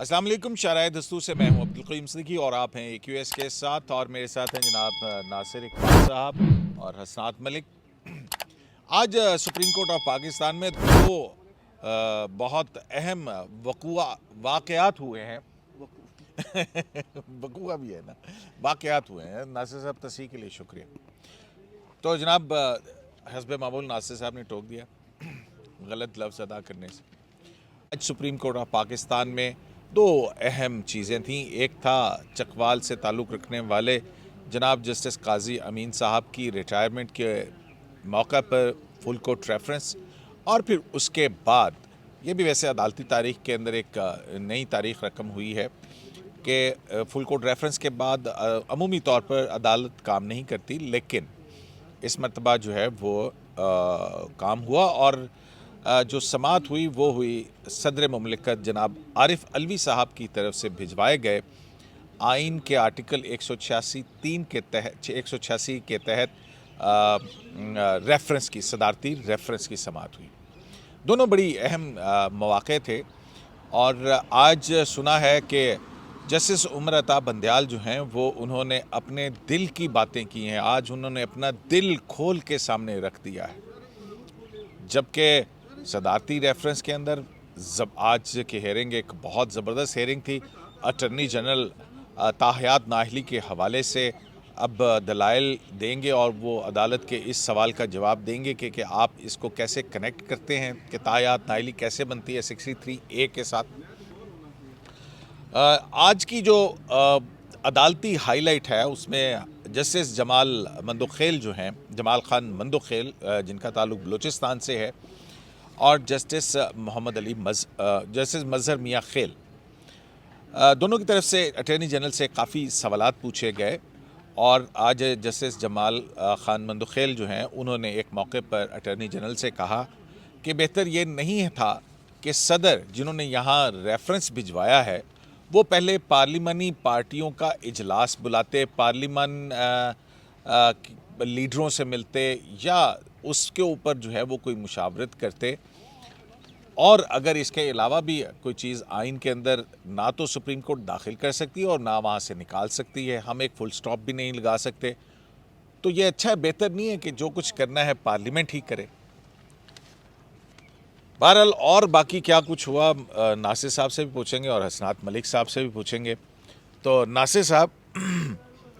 अस्सलाम वालेकुम। शाराय दस्तूर से मैं हूं अब्दुल करीम सिद्दीकी और आप हैं AQS के साथ, और मेरे साथ हैं जनाब नासिर इकबाल साहब और हसनात मलिक। आज सुप्रीम कोर्ट ऑफ पाकिस्तान में दो बहुत अहम वाक़यात हुए हैं। वकूआ भी है ना, वाक़यात हुए हैं। नासिर साहब तस्हीह के लिए शुक्रिया। तो जनाब हस्ब मामूल नासिर साहब ने टोक दिया गलत लफ्ज़ अदा करने से। आज सुप्रीम कोर्ट ऑफ पाकिस्तान में दो अहम चीज़ें थीं। एक था चकवाल से ताल्लुक़ रखने वाले जनाब जस्टिस काजी अमीन साहब की रिटायरमेंट के मौका पर फुल कोर्ट रेफरेंस, और फिर उसके बाद ये भी वैसे अदालती तारीख़ के अंदर एक नई तारीख़ रकम हुई है कि फुल कोर्ट रेफरेंस के बाद अमूमी तौर पर अदालत काम नहीं करती, लेकिन इस मरतबा जो है वो काम हुआ और जो समाअत हुई वो हुई सदर मुमलिकत जनाब आरिफ अलवी साहब की तरफ से भिजवाए गए आइन के आर्टिकल 186(3) के तहत 186 के तहत रेफरेंस की सदारती रेफरेंस की समाअत हुई। दोनों बड़ी अहम मौक़े थे, और आज सुना है कि जस्टिस उमर अता बंदयाल जो हैं वो उन्होंने अपने दिल की बातें की हैं। आज उन्होंने अपना दिल खोल के सामने रख दिया है, जबकि सदारती रेफरेंस के अंदर आज की हेयरिंग एक बहुत ज़बरदस्त हेयरिंग थी। अटर्नी जनरल ताहयात नाहली के हवाले से अब दलाइल देंगे और वो अदालत के इस सवाल का जवाब देंगे कि आप इसको कैसे कनेक्ट करते हैं कि ताहयात नाहली कैसे बनती है 63A के साथ। आज की जो अदालती हाईलाइट है उसमें जस्टिस जमाल खान मंदोखेल जिनका ताल्लुक़ बलूचिस्तान से है, और जस्टिस जस्टिस मज़हर मियाँ खेल, दोनों की तरफ से अटॉर्नी जनरल से काफ़ी सवालात पूछे गए। और आज जस्टिस जमाल खान मंदोखेल जो हैं उन्होंने एक मौके पर अटॉर्नी जनरल से कहा कि बेहतर ये नहीं था कि सदर जिन्होंने यहाँ रेफरेंस भिजवाया है वो पहले पार्लिमानी पार्टियों का इजलास बुलाते, पार्लिमान लीडरों से मिलते, या उसके ऊपर जो है वो कोई मुशावरत करते। और अगर इसके अलावा भी कोई चीज़ आइन के अंदर ना तो सुप्रीम कोर्ट दाखिल कर सकती है और ना वहाँ से निकाल सकती है, हम एक फुल स्टॉप भी नहीं लगा सकते, तो ये अच्छा है, बेहतर नहीं है कि जो कुछ करना है पार्लियामेंट ही करे। बहरहाल और बाकी क्या कुछ हुआ नासिर साहब से भी पूछेंगे और हसनात मलिक साहब से भी पूछेंगे। तो नासिर साहब,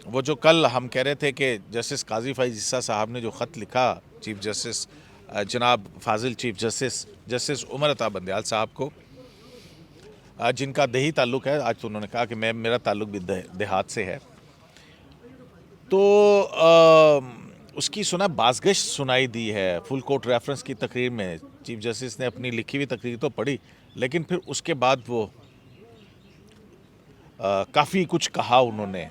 वो जो कल हम कह रहे थे कि जस्टिस काजी फ़ाइज़ ईसा साहब ने जो ख़त लिखा चीफ जस्टिस जनाब फाजिल चीफ जस्टिस उमर अता बंदयाल साहब को, जिनका दही ताल्लुक़ है, आज तो उन्होंने कहा कि मेरा ताल्लुक़ भी देहात से है, तो उसकी बाज़गश्त सुनाई दी है फुल कोर्ट रेफरेंस की तकरीर में। चीफ जस्टिस ने अपनी लिखी हुई तकरीर तो पढ़ी, लेकिन फिर उसके बाद वो काफ़ी कुछ कहा उन्होंने।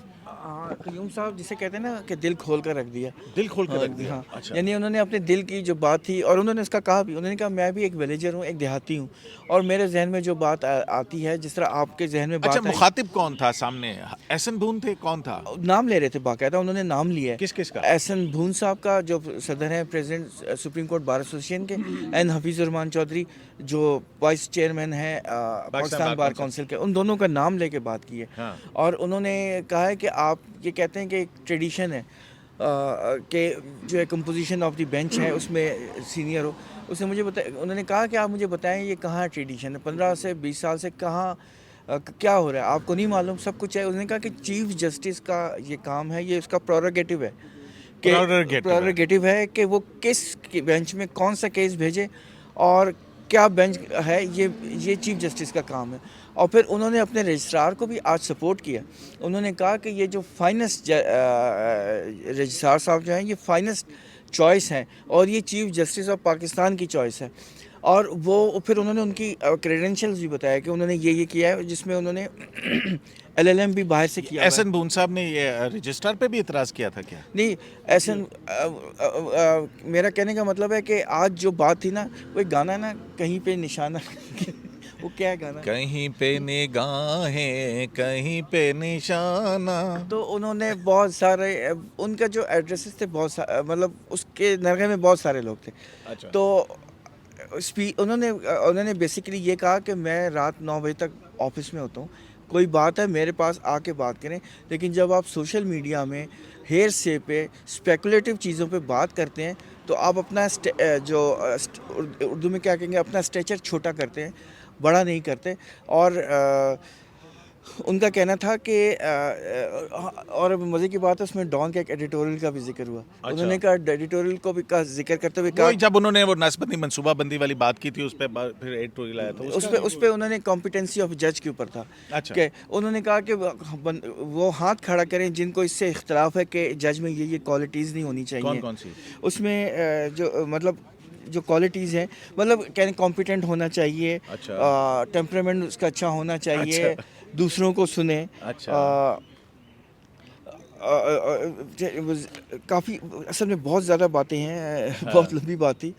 क़य्यूम साहब जिसे कहते हैं ना कि दिल खोल कर रख दिया, दिल खोल कर रख दिया। हाँ, अच्छा। यानी उन्होंने अपने दिल की जो बात थी, और उन्होंने उसका कहा भी, उन्होंने कहा मैं भी एक विलेजर हूँ, एक देहाती हूँ, और मेरे जहन में जो बात आती है, जिस तरह आपके जहन में अच्छा, बात आई। मुखातिब कौन था सामने? एहसन भून थे? कौन था? नाम ले रहे थे, बाकायदा उन्होंने नाम लिया है। किस किस का? एहसन भून साहब का जो सदर हैं president supreme court bar association के, एंड हफीज़ुर रहमान चौधरी जो वाइस चेयरमैन हैं पाकिस्तान बार काउंसिल के, उन दोनों का नाम लेके बात की है। हाँ। और उन्होंने कहा है कि आप ये कहते हैं कि एक ट्रेडिशन है कि जो है कंपोजिशन ऑफ द बेंच है उसमें सीनियर हो। उसने मुझे बताया, उन्होंने कहा कि आप मुझे बताएं ये कहाँ ट्रेडिशन है, 15 से 20 साल से कहाँ क्या हो रहा है, आपको नहीं मालूम? सब कुछ है। उसने कहा कि चीफ जस्टिस का ये काम है, ये उसका प्रोरोगेटिव है प्रोरोगेटिव है कि वो किस बेंच में कौन सा केस भेजे और क्या बेंच है, ये चीफ जस्टिस का काम है। और फिर उन्होंने अपने रजिस्ट्रार को भी आज सपोर्ट किया। उन्होंने कहा कि ये जो फाइनेस्ट रजिस्ट्रार साहब जो हैं ये फाइनेस्ट चॉइस हैं, और ये चीफ जस्टिस ऑफ पाकिस्तान की चॉइस है। और वो फिर उन्होंने उनकी क्रेडेंशियल्स भी बताया कि उन्होंने ये किया है, जिसमें उन्होंने LLM भी बाहर से किया। एहसन भून साहब ने ये रजिस्ट्रार पे भी इतराज़ किया था क्या? नहीं, एहसन मेरा कहने का मतलब है कि आज जो बात थी ना, वो एक गाना है ना, कहीं पे निशाना वो क्या है गाना? कहीं पे निगाहें कहीं पे निशाना। तो उन्होंने बहुत सारे उनका जो एड्रेसेस थे, बहुत मतलब उसके नरगे में बहुत सारे लोग थे। अच्छा। तो उन्होंने बेसिकली ये कहा कि मैं रात 9 बजे तक ऑफिस में होता हूँ, कोई बात है मेरे पास आके बात करें। लेकिन जब आप सोशल मीडिया में हेयर से पे स्पेकुलेटिव चीज़ों पे बात करते हैं तो आप अपना उर्दू में क्या कहेंगे, अपना स्टेचर छोटा करते हैं, बड़ा नहीं करते। और उनका कहना था कि और मज़े की बात है उसमें डॉन के एक एडिटोरियल का भी जिक्र हुआ। उन्होंने कहा एडिटोरियल को भी का जिक्र करते हुए कहा, जब उन्होंने वो नाशपाती मनसूबाबंदी वाली बात की थी उस पे फिर एडिटोरियल आया था उस पे उन्होंने कॉम्पिटेंसी ऑफ जज के ऊपर था। अच्छा। कि उन्होंने कहा कि वो हाथ खड़ा करें जिनको इससे इख्तलाफ है कि जज में ये क्वालिटीज़ नहीं होनी चाहिए। कौन कौन सी? उसमें जो मतलब जो क्वालिटीज़ हैं, मतलब कहने कॉम्पिटेंट होना चाहिए, अच्छा। टेम्परामेंट उसका अच्छा होना चाहिए, दूसरों को सुने। अच्छा। काफ़ी असल में बहुत ज़्यादा बातें हैं, बहुत लंबी बात थी।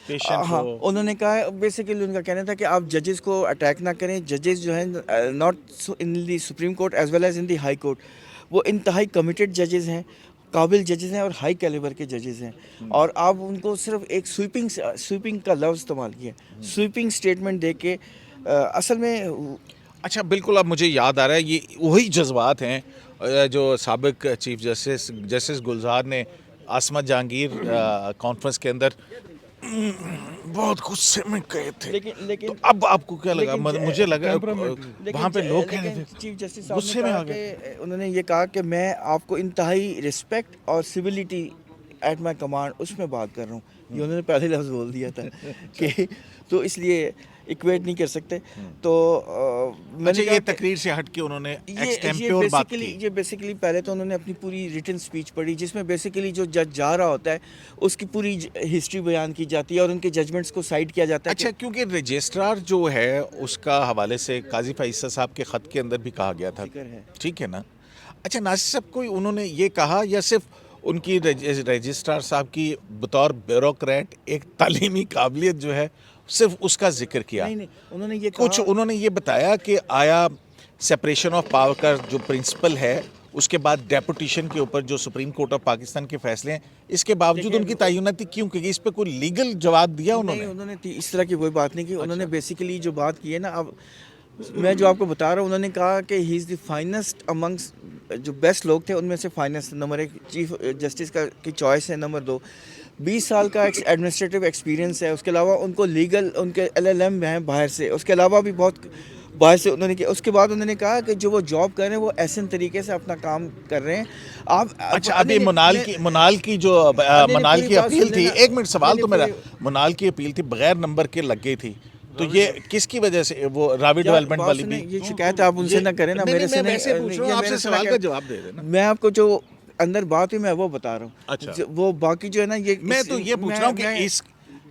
पेशेंट हाँ, हो। उन्होंने कहा बेसिकली उनका कहना था कि आप जजेस को अटैक ना करें। जजेस जो हैं not in the supreme court as well as in the high court, वो इंतहाई कमिटेड जजेस हैं, काबिल जजेस हैं और हाई कैलिबर के जजेस हैं। और आप उनको सिर्फ एक स्वीपिंग का लफ्ज़ इस्तेमाल किया, स्वीपिंग स्टेटमेंट दे के असल में। अच्छा, बिल्कुल अब मुझे याद आ रहा है, ये वही जज्बात हैं जो साबिक चीफ जस्टिस गुलजार ने आसमा जहांगीर कॉन्फ्रेंस के अंदर बहुत गुस्से में कहे थे। लेकिन तो अब आपको क्या लगा? मुझे लगा वहाँ पे लोग कह रहे थे चीफ जस्टिस गुस्से में आ गए। उन्होंने ये कहा कि मैं आपको इंतहाई रिस्पेक्ट और सिविलिटी एट माई कमांड उसमें बात कर रहा हूँ। ये उन्होंने पहले लफ्ज़ बोल दिया था कि तो इसलिए इक्वेट नहीं कर सकते। तो अच्छा, ये तकरीर से हट के उन्होंने एक्सटेम्प्योर बात की। ये बेसिकली पहले तो उन्होंने अपनी पूरी रिटन स्पीच पढ़ी जिसमें बेसिकली जो जज जा रहा होता है उसकी पूरी हिस्ट्री बयान की जाती है और उनके जजमेंट्स को साइड किया जाता है। अच्छा, क्योंकि रजिस्ट्रार जो है उसका हवाले से काजी फैसल साहब के ख़त के अंदर भी कहा गया था, ठीक है ना? अच्छा, नासिर साहब कोई उन्होंने ये कहा या सिर्फ उनकी रजिस्ट्रार साहब की बतौर ब्यूरोक्रेट एक तालीमी काबिलियत जो है सिर्फ उसका जिक्र किया? नहीं, उन्होंने ये कुछ उन्होंने ये बताया कि आया सेपरेशन ऑफ पावर का जो प्रिंसिपल है उसके बाद डेपुटेशन के ऊपर जो सुप्रीम कोर्ट ऑफ पाकिस्तान के फैसले हैं, इसके बावजूद उनकी तयनाती क्यों की गई? इस पे कोई लीगल जवाब दिया उन्होंने? नहीं, उन्होंने इस तरह की कोई बात नहीं की। उन्होंने बेसिकली जो बात की है ना, अब मैं जो आपको बता रहा हूँ, उन्होंने कहा कि he is the finest amongst, जो बेस्ट लोग थे उनमें से फाइनेस्ट। नंबर 1 चीफ जस्टिस का की चॉइस है। नंबर 2 20 साल का एडमिनिस्ट्रेटिव एक्सपीरियंस है। उसके अलावा उनको लीगल उनके LLM हैं बाहर से, उसके अलावा भी बहुत बाहर से उन्होंने किया। उसके बाद उन्होंने कहा कि जो वो जॉब कर रहे हैं वो ऐसे तरीके से अपना काम कर रहे हैं। आप अच्छा, अभी मुनाल की जो मुनाल की अपील थी, एक मिनट सवाल तो मेरा, मुनाल की अपील थी बगैर नंबर के लग गई थी, तो ये किसकी वजह से? वो रावी डेवलपमेंट वाली भी ये शिकायत आप उनसे ना करें ना, मेरे से नहीं। आपसे सवाल का जवाब दे देना। मैं आपको जो अंदर बात हुई मैं वो बता रहा हूँ। अच्छा। वो बाकी जो है ना, ये मैं तो ये पूछ रहा हूँ कि इस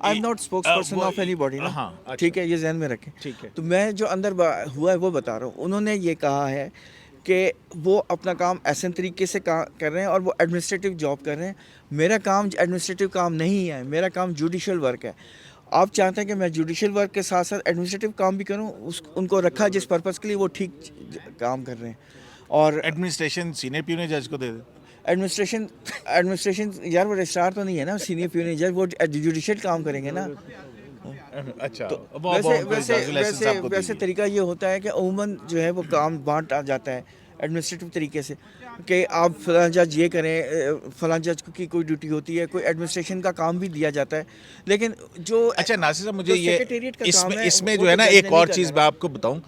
I am not spokes person of anybody ना। हाँ, अच्छा। ठीक है, ये जहन में रखें। ठीक है। तो मैं जो अंदर हुआ है वो बता रहा हूँ। उन्होंने ये कहा है कि वो अपना काम ऐसे तरीके से कर रहे हैं और वो एडमिनिस्ट्रेटिव जॉब कर रहे हैं। मेरा काम एडमिनिस्ट्रेटिव काम नहीं है, मेरा काम जुडिशल वर्क है। आप चाहते हैं कि मैं जुडिशल वर्क के साथ साथ एडमिनिस्ट्रेटिव काम भी करूं, उनको रखा जिस पर्पज़ के लिए वो ठीक काम कर रहे हैं। और एडमिनिस्ट्रेशन सीनियर प्यूनियर जज को दे दे। एडमिनिस्ट्रेशन यार वो रजिस्ट्रार तो नहीं है ना, सीनियर प्यूनियर जज, वो जुडिशल काम करेंगे ना। अच्छा, तो वैसे तरीका ये होता है कि अमूमन जो है वो काम बांटा जाता है एडमिनिस्ट्रेटिव तरीके से कि आप फलां जज ये करें, फलां जज की कोई ड्यूटी होती है, कोई एडमिनिस्ट्रेशन का काम भी दिया जाता है। लेकिन जो अच्छा नासिर साहब, मुझे ये इसमें जो है ना, एक और चीज़ मैं आपको बताऊं,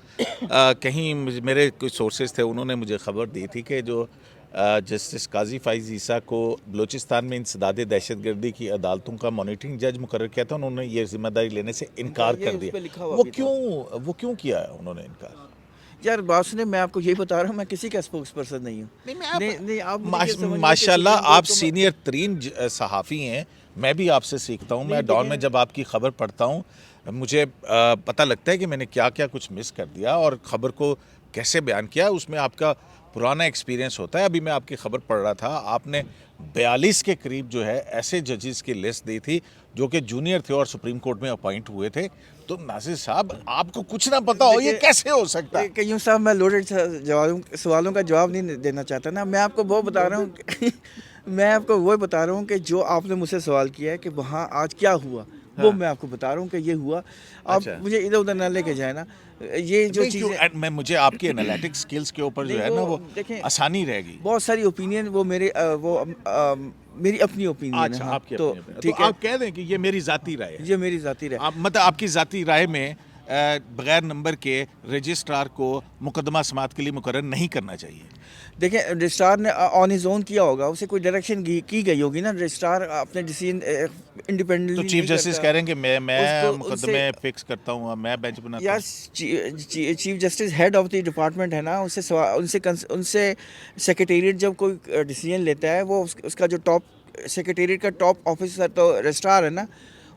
कहीं मेरे कुछ सोर्सेज थे, उन्होंने मुझे खबर दी थी कि जो जस्टिस काजी फ़ाइज़ ईसा को बलूचिस्तान में इंसदाद दहशतगर्दी की अदालतों का मॉनिटरिंग जज मुकर्रर किया था, उन्होंने ये जिम्मेदारी लेने से इनकार कर दिया। वो क्यों किया है उन्होंने इनकार? यार बात सुने, मैं आपको यही बता रहा हूँ, मैं किसी का स्पोक्स पर्सन नहीं हूँ। नहीं, आप माशाल्लाह आप सीनियर तरीन सहाफ़ी हैं, मैं भी आपसे सीखता हूँ। मैं डॉन में जब आपकी खबर पढ़ता हूँ मुझे पता लगता है कि मैंने क्या क्या कुछ मिस कर दिया और ख़बर को कैसे बयान किया, उसमें आपका पुराना एक्सपीरियंस होता है। अभी मैं आपकी खबर पढ़ रहा था, आपने 42 के करीब जो है ऐसे जजेस की लिस्ट दी थी जो कि जूनियर थे और सुप्रीम कोर्ट में अपॉइंट हुए थे। तो नासिर साहब, आपको कुछ ना पता हो, ये कैसे हो सकता है? यूँ साहब, मैं लोडेड सवालों का जवाब नहीं देना चाहता ना। मैं आपको वो बता रहा हूँ मैं आपको वो बता रहा हूँ कि जो आपने मुझसे सवाल किया है कि वहाँ आज क्या हुआ, वो मैं आपको बता रहा हूँ कि ये हुआ। आप अच्छा। मुझे इधर उधर ना लेके जाए ना, ये जो नहीं, चीज़ें क्यों? मैं मुझे आपकी एनालिटिक स्किल्स के ऊपर जो नहीं, है ना वो देखें, आसानी रहेगी। बहुत सारी ओपिनियन वो मेरे मेरी अपनी ओपिनियन है। अच्छा, हाँ, आपकी तो अपनी opinion। तो ठीक है, आप कह दें कि ये मेरी जाती राय है। ये मेरी जाती राय। आप मतलब आपकी जाती राय में बगैर नंबर के रजिस्ट्रार को मुकदमा समात के लिए मुकर्रर नहीं करना चाहिए। देखें, रजिस्ट्रार ने ऑन हिज ओन किया होगा, उसे कोई डायरेक्शन की गई होगी ना। रजिस्ट्रार अपने डिसीजन तो इंडिपेंडेंटली चीफ नहीं जस्टिस करता। कह रहे हैं कि मैं उसको मुकदमे उनसे फिक्स करता हूँ, मैं बेंच बनाता यार, हूँ। Chief justice head of the department है ना, उनसे सेक्रेटेरिएट जब कोई डिसीजन लेता है, वो उसका जो टॉप सेक्रेटेरिएट का टॉप ऑफिसर तो रजिस्ट्रार है ना,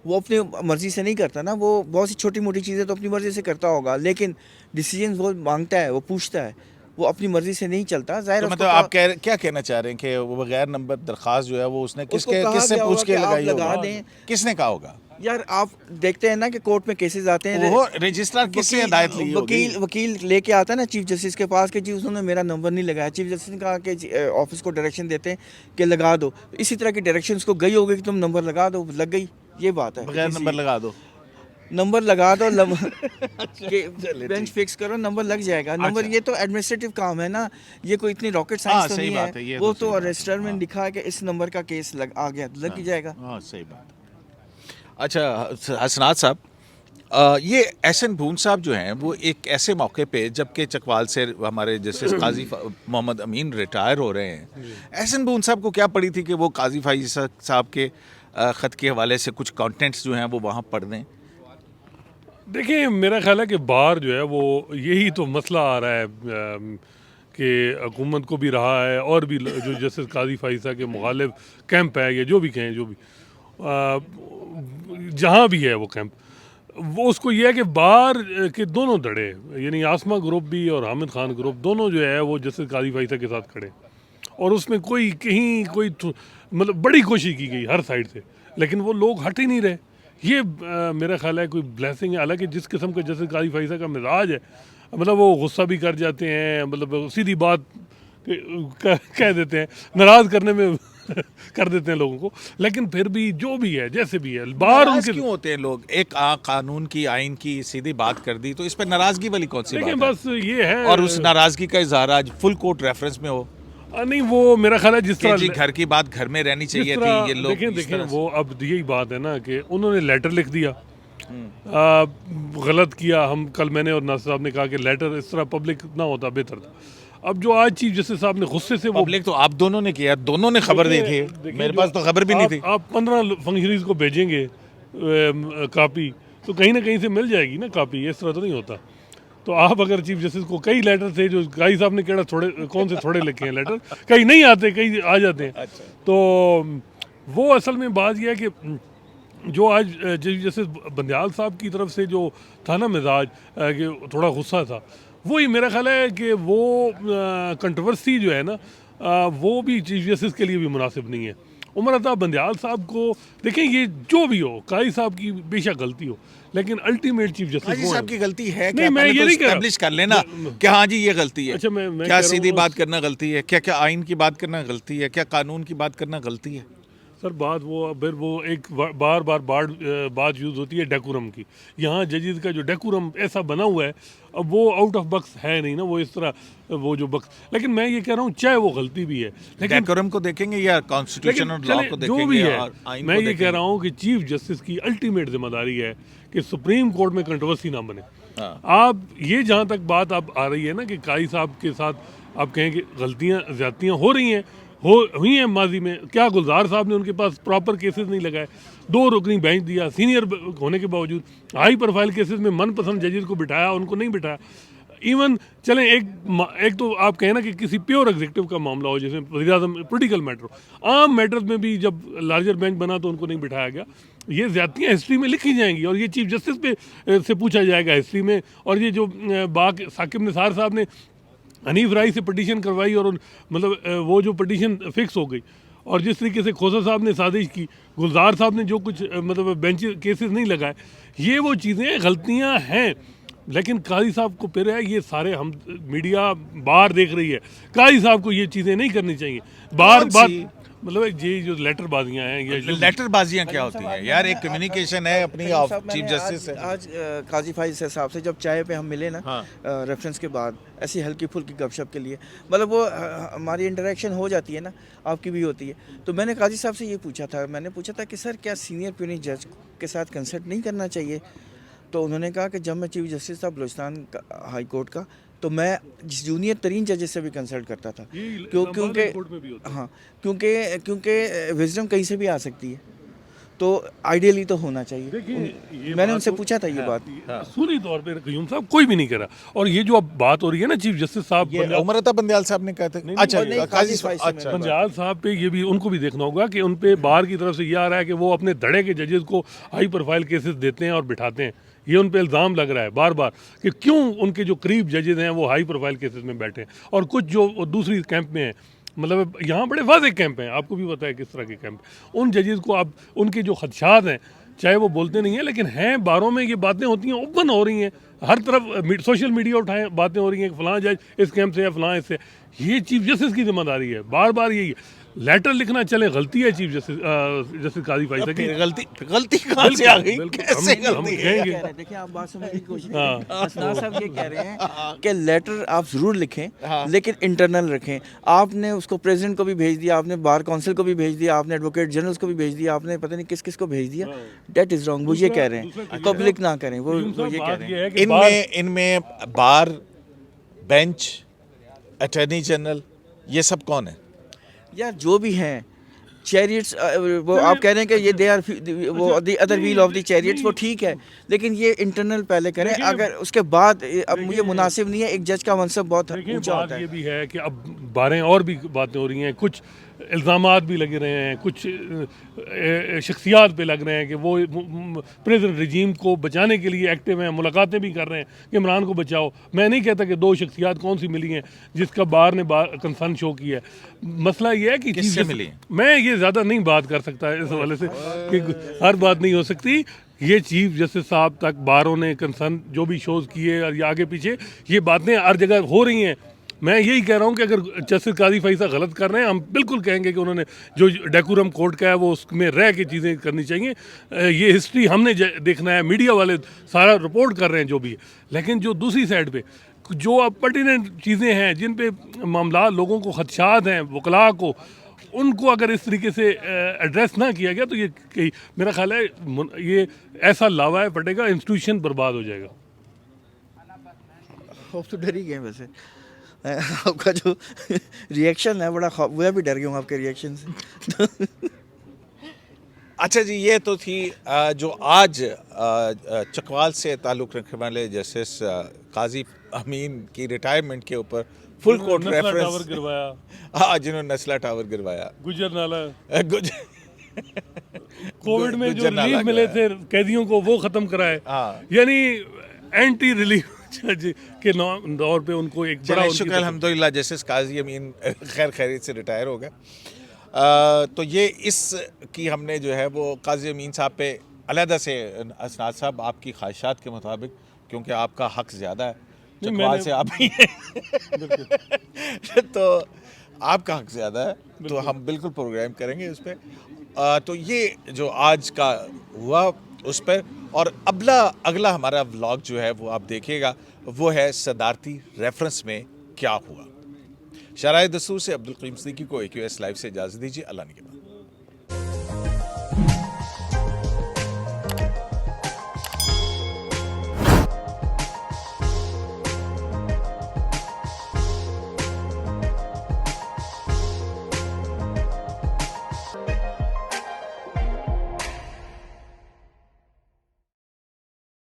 वो अपनी मर्ज़ी से नहीं करता ना। वो बहुत सी छोटी मोटी चीज़ें तो अपनी मर्ज़ी से करता होगा, लेकिन डिसीजन वो मांगता है, वो पूछता है, वो अपनी मर्ज़ी से नहीं चलता। ज़ाहिर तो है मतलब आप क्या कहना चाह रहे हैं कि वो बगैर नंबर दरखास्त जो है वो उसने उसको कहा किससे गया पूछ होगा के कि आप लगाई लगा होगा? दें। किसने कहा होगा? यार, आप देखते हैं ना कि कोर्ट में केसेस आते हैं, वो रजिस्ट्रार किससे हिदायत ली होगी? वकील लेके आता है ना चीफ जस्टिस के पास कि जी उन्होंने मेरा नंबर नहीं लगाया। चीफ जस्टिस ने कहा कि ऑफिस को डायरेक्शन देते हैं कि लगा दो। इसी तरह की डायरेक्शन उसको गई होगी कि तुम नंबर लगा दो, लग गई। ये बात है। बगैर नंबर लगा दो। नंबर लगा दो, चलिए, बेंच ठीक। फिक्स करो, नंबर लग जाएगा। नंबर अच्छा। ये तो एडमिनिस्ट्रेटिव काम है ना, ये कोई इतनी रॉकेट हाँ, साइंस तो सही नहीं बात है, है। ये वो तो सही तो बात है। रजिस्टर में हाँ। लिखा है कि इस नंबर का केस आ गया, लग ही जाएगा। हाँ, सही बात है। अच्छा, हसनात साहब, ये एहसन भून साहब जो हैं वो एक ऐसे मौके पे, जबकि चकवाल से हमारे जस्टिस काजी मोहम्मद अमीन रिटायर हो रहे हैं, एहसन भून साहब को क्या पड़ी थी कि वो काजी फाइज साहब के ख़त के हवाले से कुछ कंटेंट्स जो हैं वो वहाँ पढ़ दें? देखिए, मेरा ख्याल है कि बाहर जो है वो यही तो मसला आ रहा है कि हुकूमत को भी रहा है, और भी जो जस्टिस काजी फाइसा के मुखालिफ कैंप है, या जो भी कहें, जो भी जहाँ भी है वो कैंप, वो उसको ये है कि बाहर के दोनों धड़े, यानी आसमा ग्रुप भी और हामिद खान ग्रुप, दोनों जो है वो जस्टिस काजी फाइसा के साथ खड़े, और उसमें कोई कहीं कोई मतलब बड़ी कोशिश की गई हर साइड से, लेकिन वो लोग हट ही नहीं रहे। ये मेरा ख्याल है कोई ब्लेसिंग है। हालांकि जिस किस्म का जैसे काजी फाइसा का मिजाज है, मतलब वो गुस्सा भी कर जाते हैं, मतलब सीधी बात कह देते हैं, नाराज़ करने में कर देते हैं लोगों को, लेकिन फिर भी जो भी है, जैसे भी है, बाहर नाराज उनके क्यों होते हैं लोग? एक कानून की, आइन की सीधी बात कर दी, तो इस पर नाराजगी वाली कौन सी लेकिन बात बस ये है। और उस नाराजगी का इजहार आज फुल कोर्ट रेफरेंस में हो नहीं, वो मेरा ख्याल है जिस कि जी तरह घर की बात घर में रहनी चाहिए थी, ये लोग देखें इस तरह से- वो अब यही बात है ना कि उन्होंने लेटर लिख दिया, गलत किया। हम कल, मैंने और नासिर साहब ने कहा कि लेटर इस तरह पब्लिक ना होता बेहतर था। अब जो आज चीफ जस्टिस साहब ने गुस्से से वो पब्लिक तो आप दोनों ने किया, दोनों ने खबर दी थी, देखिए, मेरे जो पास तो खबर भी नहीं थी। आप 15 फंक्शनरीज को भेजेंगे कापी, तो कहीं ना कहीं से मिल जाएगी ना कापी, इस तरह तो नहीं होता। तो आप अगर चीफ जस्टिस को कई लेटर थे, जो गाई साहब ने केड़ा थोड़े कौन से थोड़े लिखे हैं लेटर, कहीं नहीं आते, कहीं आ जाते हैं। तो वो असल में बात यह है कि जो आज चीफ जस्टिस बंदयाल साहब की तरफ से जो था ना मिजाज, कि थोड़ा गुस्सा था, वही मेरा ख्याल है कि वो कंट्रोवर्सी जो है ना, वो भी चीफ जस्टिस के लिए भी मुनासिब नहीं है। उमर अता बंदयाल साहब को देखें, ये जो भी हो, काजी साहब की बेशक गलती हो, लेकिन अल्टीमेट चीफ जस्टिस काजी साहब की गलती है नहीं, क्या? मैं पहले ये तो नहीं कह रहा। एस्टैब्लिश कर लेना कि हाँ जी ये गलती है। अच्छा, मैं क्या कह रहा सीधी हूँ बात करना गलती है? क्या आइन की बात करना गलती है? क्या कानून की बात करना गलती है? सर, बात वो फिर वो एक बार बात यूज़ होती है डेकोरम की। यहाँ जजेस का जो डेकोरम ऐसा बना हुआ है, अब वो आउट ऑफ बक्स है नहीं ना, वो इस तरह वो जो बक्स, लेकिन मैं ये कह रहा हूँ चाहे वो गलती भी है, लेकिन डेकोरम को देखेंगे या कॉन्स्टिट्यूशन और लॉ चले को जो भी देखेंगे है, और आइन मैं को ये कह देखेंगे? रहा हूँ कि चीफ जस्टिस की अल्टीमेट जिम्मेदारी है कि सुप्रीम कोर्ट में कंट्रोवर्सी ना बने। हाँ। आप ये जहाँ तक बात आप आ रही है ना कि काई साहब के साथ आप कहें कि गलतियाँ ज़्यादतियाँ हो रही हैं, हुई हैं माजी में, क्या गुलजार साहब ने उनके पास प्रॉपर केसेस नहीं लगाए, 2 रुकनी बेंच दिया, सीनियर होने के बावजूद हाई प्रोफाइल केसेस में मनपसंद जजेस को बिठाया, उनको नहीं बिठाया। इवन चलें एक तो आप कहें ना कि किसी प्योर एग्जीक्यूटिव का मामला हो, जिसमें पोलिटिकल मैटर हो, आम मैटर्स में भी जब लार्जर बेंच बना तो उनको नहीं बिठाया गया। ये ज़्यादतियाँ हिस्ट्री में लिखी जाएंगी और ये चीफ जस्टिस पे से पूछा जाएगा हिस्ट्री में। और ये जो साकिब निसार साहब ने हनीफ राय से पटिशन करवाई और मतलब वो जो पटिशन फिक्स हो गई, और जिस तरीके से खोसा साहब ने साजिश की, गुलजार साहब ने जो कुछ मतलब बेंच केसेस नहीं लगाए, ये वो चीज़ें गलतियाँ हैं। लेकिन काजी साहब को फिर है, ये सारे हम मीडिया बाहर देख रही है, काजी साहब को ये चीज़ें नहीं करनी चाहिए। बार मतलब ये जो लेटरबाजियां हैं ये जो लेटरबाजियां क्या होती हैं यार? एक कम्युनिकेशन है अपनी चीफ जस्टिस से। आज काजी फाइज साहब से जब चाय पे हम मिले ना, हाँ। रेफरेंस के बाद ऐसी हल्की फुल्की गपशप के लिए, मतलब वो हमारी इंटरेक्शन हो जाती है ना, आपकी भी होती है। तो मैंने काजी साहब से ये पूछा था, मैंने पूछा था कि सर क्या सीनियर प्यूनी जज के साथ कंसल्ट नहीं करना चाहिए? तो उन्होंने कहा कि जब मैं चीफ जस्टिस था बलूचिस्तान हाई कोर्ट का, तो मैं जूनियर तरीन जजेस से भी कंसल्ट करता था, क्योंकि हाँ, क्योंकि विजडम कहीं से भी आ सकती है, तो आइडियली तो होना चाहिए। देखिए मैंने उनसे पूछा था ये बात। असूली तौर पे कयूम साहब कोई भी नहीं करा। और ये जो अब बात हो रही है ना चीफ जस्टिस साहब ये उमरता बंदयाल साहब ने कहा था। अच्छा, नहीं, काजी काजी फाइज से अच्छा, पंजाब साहब पे ये भी उनको भी देखना होगा कि उन पे बार की तरफ से ये आ रहा है कि वो अपने धड़े के जजेस को हाई प्रोफाइल केसेस देते हैं और बिठाते हैं। ये उन पे इल्ज़ाम लग रहा है बार बार कि क्यों उनके जो करीब जजेस हैं वो हाई प्रोफाइल केसेस में बैठे हैं और कुछ जो दूसरी कैंप में हैं। मतलब यहाँ बड़े वाज़ेह कैंप हैं, आपको भी पता है किस तरह के कैंप। उन जजेस को आप उनके जो खदशात हैं, चाहे वो बोलते नहीं हैं लेकिन हैं, बारों में ये बातें होती हैं, ओपन हो रही हैं, हर तरफ सोशल मीडिया उठाए बातें हो रही हैं कि फ़लाँ जज इस कैंप से या फ़लाँ इससे। ये चीफ जस्टिस की जिम्मेदारी है। बार बार यही लेटर लिखना चले गलती है चीफ जस्टिस काजी फाइज की। गलती कहाँ से आ गई? कैसे हम गलती है? कहेंगे देखिए आप बात समझने की कोशिश हाँ। करें। असनाद साहब ये कह रहे हैं कि लेटर आप ज़रूर लिखें, लेकिन इंटरनल रखें। आपने उसको प्रेसिडेंट को भी भेज दिया, आपने बार काउंसिल को भी भेज दिया, आपने एडवोकेट जनरल को भी भेज दिया, आपने पता नहीं किस किस को भेज दिया। डेट इज़ रॉन्ग, वो ये कह रहे हैं, पब्लिक ना करें, वो ये कह रहे हैं। इनमें बार, बेंच, अटॉर्नी जनरल, ये सब कौन है? यार जो भी हैं चैरियट्स, वो आप कह रहे हैं कि ये दे आर वो the other wheel of the chariots, वो ठीक है, लेकिन ये इंटरनल पहले करें। अगर उसके बाद अब मुझे मुनासिब नहीं है, एक जज का मनसब बहुत ऊंचा होता है। ये भी है कि अब बारें और भी बातें हो रही हैं, कुछ इल्ज़ामात भी लगे रहे हैं, कुछ शख्सियात पे लग रहे हैं कि वो प्रेजेंट रजीम को बचाने के लिए एक्टिव हैं, मुलाकातें भी कर रहे हैं कि इमरान को बचाओ। मैं नहीं कहता कि दो शख्सियात कौन सी मिली हैं जिसका बार ने कंसर्न शो किया है। मसला ये है कि किससे मिली? मैं ये ज़्यादा नहीं बात कर सकता इस हवाले से कि हर बात नहीं हो सकती। ये चीफ जस्टिस साहब तक बारों ने कंसर्न जो भी शोज़ किए और ये आगे पीछे ये बातें हर जगह हो रही हैं। मैं यही कह रहा हूँ कि अगर जस्टिस काजी फैसला गलत कर रहे हैं, हम बिल्कुल कहेंगे कि उन्होंने जो डेकोरम कोर्ट का है वो उसमें रह के चीज़ें करनी चाहिए। ये हिस्ट्री हमने देखना है, मीडिया वाले सारा रिपोर्ट कर रहे हैं जो भी है, लेकिन जो दूसरी साइड पे जो अब पर्टिनेंट चीज़ें हैं जिन पे मामला लोगों को खदशात हैं, वकला को, उनको अगर इस तरीके से एड्रेस ना किया गया तो ये मेरा ख्याल है ये ऐसा लावा है फटेगा, इंस्टीट्यूशन बर्बाद हो जाएगा। आप तो डर ही गए वैसे। आपका जो रिएक्शन है बड़ा मैं भी डर गया हूँ आपके रिएक्शन से। अच्छा जी, ये तो थी जो आज चकवाल से ताल्लुक़ रखने वाले जस्टिस काजी अमीन की रिटायरमेंट के ऊपर फुल कोर्ट रेफरेंस गिरवाया। हाँ, जिन्होंने नस्ला टावर गिरवाया, गुजर नाला, गुजर कोविड में जो गुजर नाला रिलीफ मिले थे कैदियों को वो ख़त्म कराए। हाँ। यानी एंटी रिलीफ के दौर पे उनको एक बड़ा शुक्र अल्हम्दुलिल्लाह जस्टिस काजी अमीन खैर खैरियत से रिटायर हो गए। तो ये इस की हमने जो है वो काजी अमीन साहब पे अलहदा से, असनाद साहब आपकी ख्वाहिशात के मुताबिक, क्योंकि आपका हक ज़्यादा है चकवाल से आप ही हैं तो आपका हक ज़्यादा है, तो हम बिल्कुल प्रोग्राम करेंगे उस पर। तो ये जो आज का हुआ उस पर, और अगला हमारा व्लॉग जो है वो आप देखिएगा, वो है सदारती रेफरेंस में क्या हुआ। शराय दस्तूर से अब्दुल करीम सिद्दीकी को AQS लाइव से इजाज़त दीजिए। अल्लाह निगहबान।